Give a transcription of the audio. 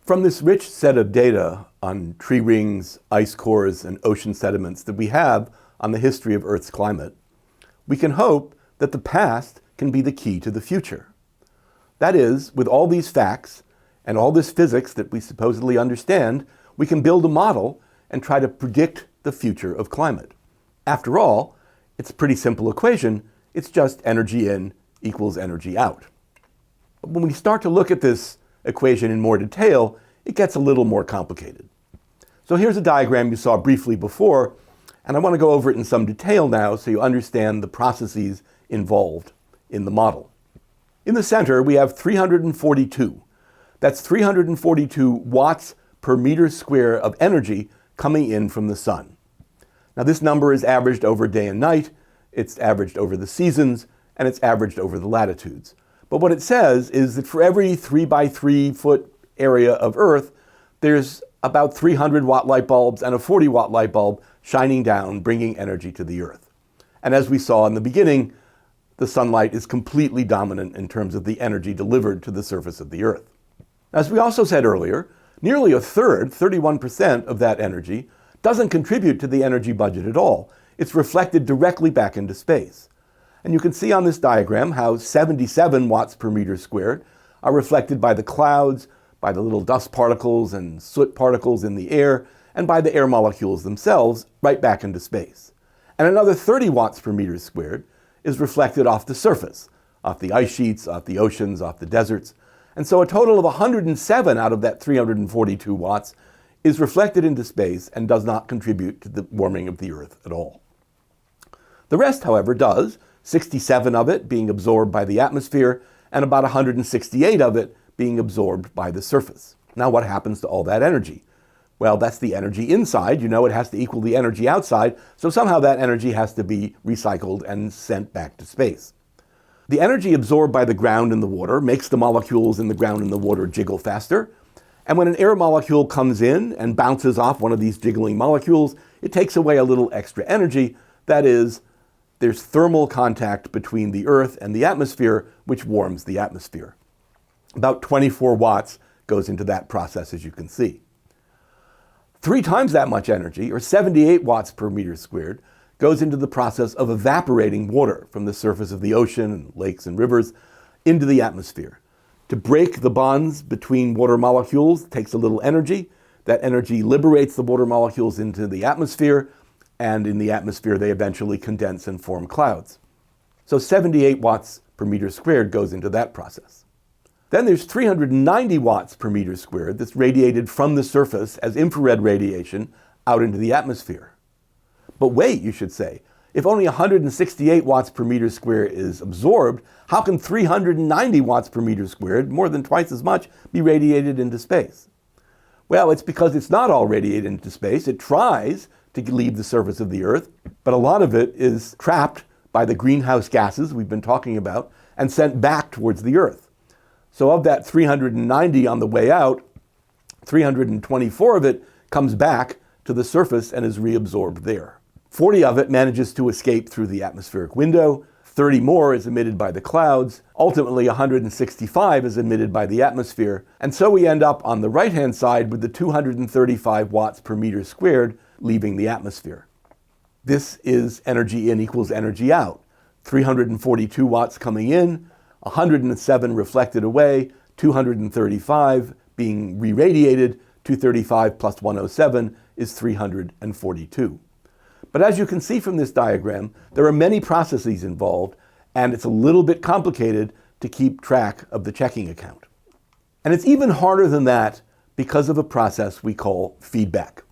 From this rich set of data on tree rings, ice cores, and ocean sediments that we have on the history of Earth's climate, we can hope that the past can be the key to the future. That is, with all these facts and all this physics that we supposedly understand, we can build a model and try to predict the future of climate. After all, it's a pretty simple equation. It's just energy in equals energy out. But when we start to look at this equation in more detail, it gets a little more complicated. So here's a diagram you saw briefly before, and I want to go over it in some detail now so you understand the processes involved in the model. In the center, we have 342. That's 342 watts per meter square of energy coming in from the sun. Now this number is averaged over day and night, it's averaged over the seasons, and it's averaged over the latitudes. But what it says is that for every 3 by 3 foot area of Earth, there's about 300 watt light bulbs and a 40 watt light bulb shining down, bringing energy to the Earth. And as we saw in the beginning, the sunlight is completely dominant in terms of the energy delivered to the surface of the Earth. As we also said earlier, nearly a third, 31% of that energy, doesn't contribute to the energy budget at all. It's reflected directly back into space. And you can see on this diagram how 77 watts per meter squared are reflected by the clouds, by the little dust particles and soot particles in the air, and by the air molecules themselves right back into space. And another 30 watts per meter squared is reflected off the surface, off the ice sheets, off the oceans, off the deserts. And so a total of 107 out of that 342 watts is reflected into space and does not contribute to the warming of the Earth at all. The rest, however, does, 67 of it being absorbed by the atmosphere and about 168 of it being absorbed by the surface. Now what happens to all that energy? Well, that's the energy inside. You know it has to equal the energy outside, so somehow that energy has to be recycled and sent back to space. The energy absorbed by the ground and the water makes the molecules in the ground and the water jiggle faster. And when an air molecule comes in and bounces off one of these jiggling molecules, it takes away a little extra energy. That is, there's thermal contact between the Earth and the atmosphere, which warms the atmosphere. About 24 watts goes into that process, as you can see. 3 times that much energy, or 78 watts per meter squared, goes into the process of evaporating water from the surface of the ocean and lakes and rivers into the atmosphere. To break the bonds between water molecules takes a little energy. That energy liberates the water molecules into the atmosphere, and in the atmosphere they eventually condense and form clouds. So 78 watts per meter squared goes into that process. Then there's 390 watts per meter squared that's radiated from the surface as infrared radiation out into the atmosphere. But wait, you should say, if only 168 watts per meter squared is absorbed, how can 390 watts per meter squared, more than twice as much, be radiated into space? Well, it's because it's not all radiated into space. It tries to leave the surface of the Earth, but a lot of it is trapped by the greenhouse gases we've been talking about and sent back towards the Earth. So of that 390 on the way out, 324 of it comes back to the surface and is reabsorbed there. 40 of it manages to escape through the atmospheric window, 30 more is emitted by the clouds, ultimately 165 is emitted by the atmosphere, and so we end up on the right-hand side with the 235 watts per meter squared leaving the atmosphere. This is energy in equals energy out. 342 watts coming in, 107 reflected away, 235 being re-radiated, 235 plus 107 is 342. But as you can see from this diagram, there are many processes involved, and it's a little bit complicated to keep track of the checking account. And it's even harder than that because of a process we call feedback.